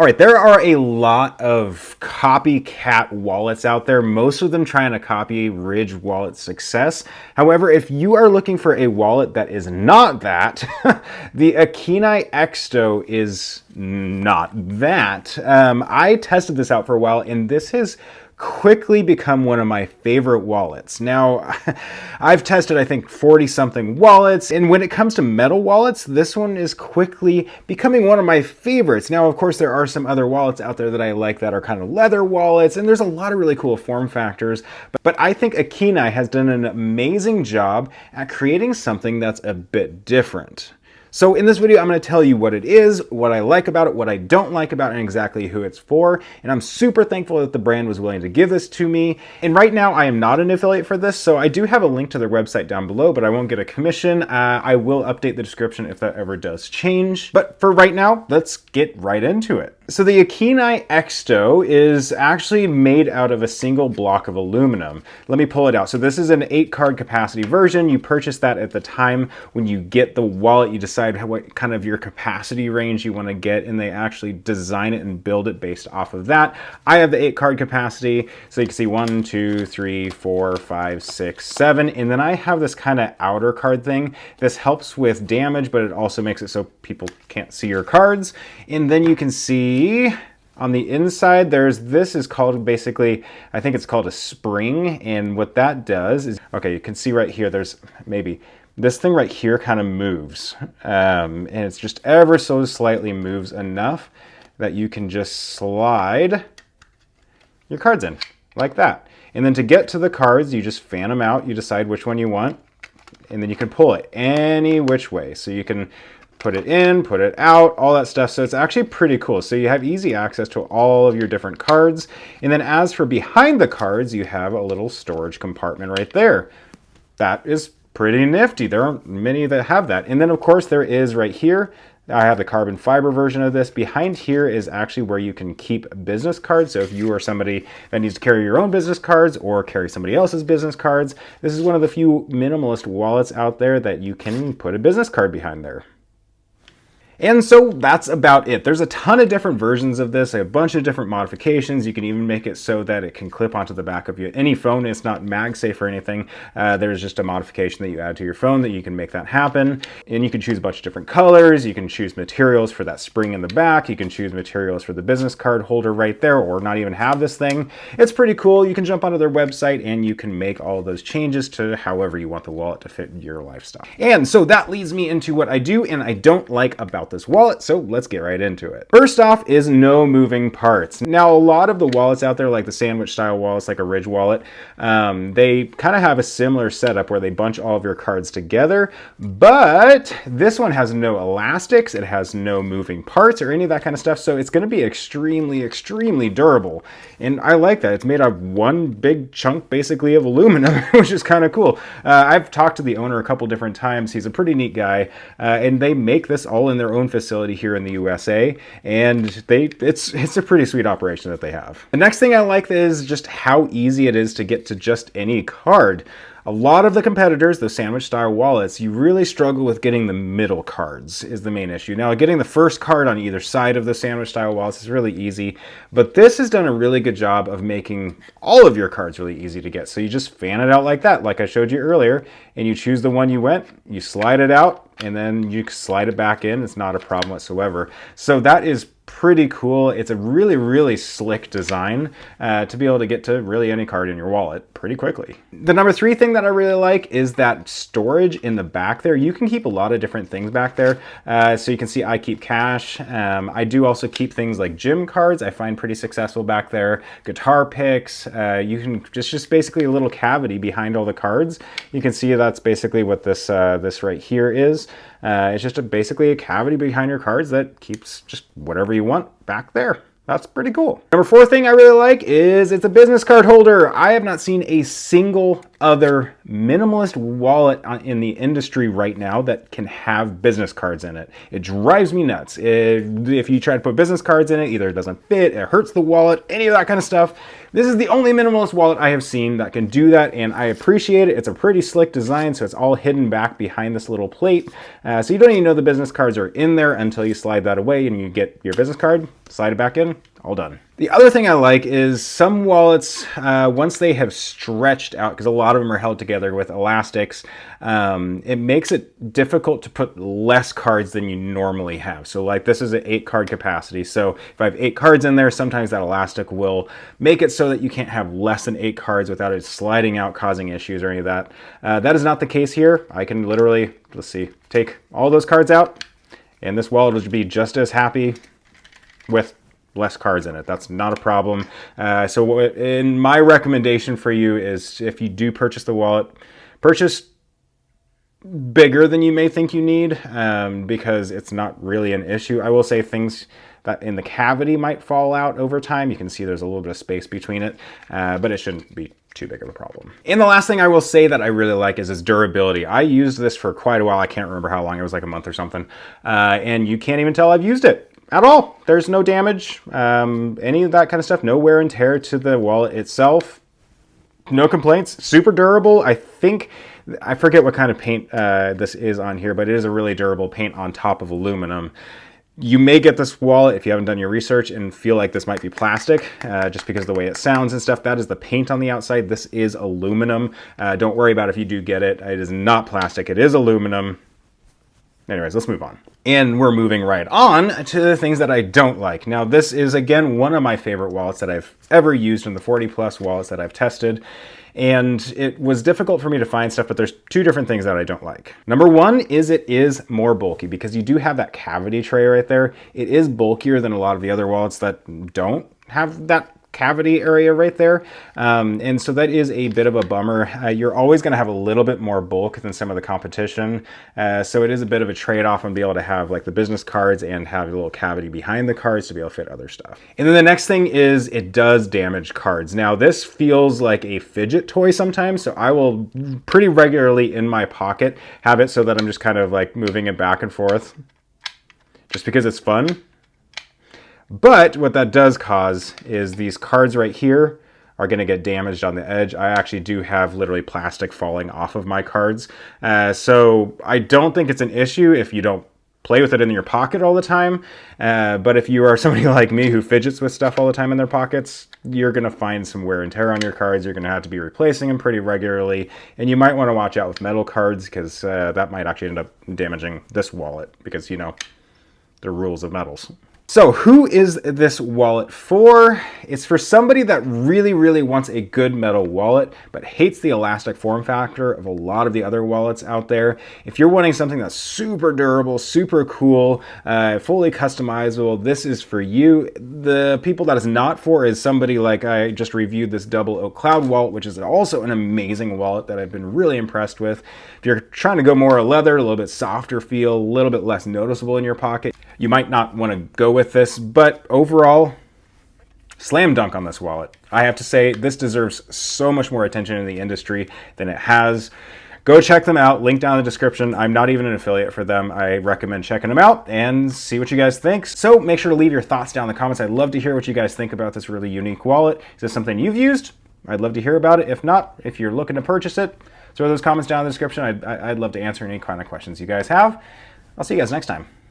All right, there are a lot of copycat wallets out there, most of them trying to copy Ridge Wallet's success. However, if you are looking for a wallet that is not that, the Akeeni XSTO is not that. I tested this out for a while, and this has quickly become one of my favorite wallets. Now, I've tested, I think, 40-something wallets, and when it comes to metal wallets, this one is quickly becoming one of my favorites. Now, of course, there are some other wallets out there that I like that are kind of leather wallets, and there's a lot of really cool form factors, but I think Akeeni has done an amazing job at creating something that's a bit different. So in this video, I'm going to tell you what it is, what I like about it, what I don't like about it, and exactly who it's for. And I'm super thankful that the brand was willing to give this to me. And right now, I am not an affiliate for this, so I do have a link to their website down below, but I won't get a commission. I will update the description if that ever does change. But for right now, let's get right into it. So the Akeeni XSTO is actually made out of a single block of aluminum. Let me pull it out. So this is an 8-card capacity version. You purchase that at the time when you get the wallet. You decide what kind of your capacity range you want to get, and they actually design it and build it based off of that. I have the 8-card capacity, so you can see 1, 2, 3, 4, 5, 6, 7, and then I have this kind of outer card thing. This helps with damage, but it also makes it so people can't see your cards. And then you can see on the inside, this is called basically, I think it's called a spring. And what that does is, okay, you can see right here, there's maybe this thing right here kind of moves. And it's just ever so slightly moves enough that you can just slide your cards in like that. And then to get to the cards, you just fan them out. You decide which one you want, and then you can pull it any which way. So you can put it in, put it out, all that stuff. So it's actually pretty cool. So you have easy access to all of your different cards. And then as for behind the cards, you have a little storage compartment right there. That is pretty nifty. There aren't many that have that. And then of course there is right here, I have the carbon fiber version of this. Behind here is actually where you can keep business cards. So if you are somebody that needs to carry your own business cards or carry somebody else's business cards, this is one of the few minimalist wallets out there that you can put a business card behind there. And so that's about it. There's a ton of different versions of this, a bunch of different modifications. You can even make it so that it can clip onto the back of any phone. It's not MagSafe or anything. There's just a modification that you add to your phone that you can make that happen. And you can choose a bunch of different colors. You can choose materials for that spring in the back. You can choose materials for the business card holder right there, or not even have this thing. It's pretty cool. You can jump onto their website and you can make all of those changes to however you want the wallet to fit your lifestyle. And so that leads me into what I do and I don't like about this wallet, so let's get right into it. First off is no moving parts. Now, a lot of the wallets out there, like the sandwich style wallets, like a Ridge wallet, they kind of have a similar setup where they bunch all of your cards together, but this one has no elastics, it has no moving parts or any of that kind of stuff, so it's going to be extremely durable. And I like that. It's made out of one big chunk basically of aluminum, which is kind of cool. I've talked to the owner a couple different times. He's a pretty neat guy, and they make this all in their own facility here in the USA, and it's a pretty sweet operation that they have. The next thing I like is just how easy it is to get to just any card. A lot of the competitors, the sandwich style wallets, you really struggle with getting the middle cards is the main issue. Now, getting the first card on either side of the sandwich style wallets is really easy, but this has done a really good job of making all of your cards really easy to get. So you just fan it out like that, like I showed you earlier, and you choose the one you want, you slide it out, and then you slide it back in. It's not a problem whatsoever. So that is pretty cool. It's a really slick design to be able to get to really any card in your wallet pretty quickly. The number 3 thing that I really like is that storage in the back there. You can keep a lot of different things back there. So you can see I keep cash. I do also keep things like gym cards. I find pretty successful back there. Guitar picks. You can just basically a little cavity behind all the cards. You can see that's basically what this right here is. It's just basically a cavity behind your cards that keeps just whatever you want back there. That's pretty cool. Number 4 thing I really like is it's a business card holder. I have not seen a single other minimalist wallet in the industry right now that can have business cards in it. It drives me nuts. If you try to put business cards in it, either it doesn't fit, it hurts the wallet, any of that kind of stuff. This is the only minimalist wallet I have seen that can do that, and I appreciate it. It's a pretty slick design, so it's all hidden back behind this little plate. So you don't even know the business cards are in there until you slide that away and you get your business card, slide it back in, all done. The other thing I like is some wallets, once they have stretched out, because a lot of them are held together with elastics, it makes it difficult to put less cards than you normally have. So like this is an 8 card capacity. So if I have 8 cards in there, sometimes that elastic will make it so that you can't have less than 8 cards without it sliding out, causing issues or any of that. That is not the case here. I can literally, let's see, take all those cards out, and this wallet will be just as happy with less cards in it. That's not a problem. So in my recommendation for you is, if you do purchase the wallet, purchase bigger than you may think you need, because it's not really an issue. I will say things that in the cavity might fall out over time. You can see there's a little bit of space between it, but it shouldn't be too big of a problem. And the last thing I will say that I really like is its durability. I used this for quite a while. I can't remember how long. It was like a month or something. And you can't even tell I've used it at all. There's no damage, any of that kind of stuff. No wear and tear to the wallet itself. No complaints. Super durable. I think, I forget what kind of paint this is on here, but it is a really durable paint on top of aluminum. You may get this wallet, if you haven't done your research, and feel like this might be plastic, just because of the way it sounds and stuff. That is the paint on the outside. This is aluminum. Don't worry about if you do get it. It is not plastic. It is aluminum. Anyways, let's move on. And we're moving right on to the things that I don't like. Now, this is, again, one of my favorite wallets that I've ever used in the 40+ wallets that I've tested. And it was difficult for me to find stuff, but there's 2 different things that I don't like. Number 1 is it is more bulky, because you do have that cavity tray right there. It is bulkier than a lot of the other wallets that don't have that cavity area right there, and so that is a bit of a bummer. You're always going to have a little bit more bulk than some of the competition, so it is a bit of a trade-off and be able to have like the business cards and have a little cavity behind the cards to be able to fit other stuff. And then the next thing is it does damage cards. Now this feels like a fidget toy sometimes, so I will pretty regularly in my pocket have it so that I'm just kind of like moving it back and forth just because it's fun. But what that does cause is these cards right here are going to get damaged on the edge. I actually do have literally plastic falling off of my cards. So I don't think it's an issue if you don't play with it in your pocket all the time. But if you are somebody like me who fidgets with stuff all the time in their pockets, you're going to find some wear and tear on your cards. You're going to have to be replacing them pretty regularly. And you might want to watch out with metal cards, because that might actually end up damaging this wallet, because, you know, the rules of metals. So who is this wallet for? It's for somebody that really, really wants a good metal wallet, but hates the elastic form factor of a lot of the other wallets out there. If you're wanting something that's super durable, super cool, fully customizable, this is for you. The people that is not for is somebody like I just reviewed this Double Oak Cloud wallet, which is also an amazing wallet that I've been really impressed with. If you're trying to go more leather, a little bit softer feel, a little bit less noticeable in your pocket, you might not want to go with this, but overall, slam dunk on this wallet. I have to say, this deserves so much more attention in the industry than it has. Go check them out. Link down in the description. I'm not even an affiliate for them. I recommend checking them out and see what you guys think. So make sure to leave your thoughts down in the comments. I'd love to hear what you guys think about this really unique wallet. Is this something you've used? I'd love to hear about it. If not, if you're looking to purchase it, throw those comments down in the description. I'd love to answer any kind of questions you guys have. I'll see you guys next time.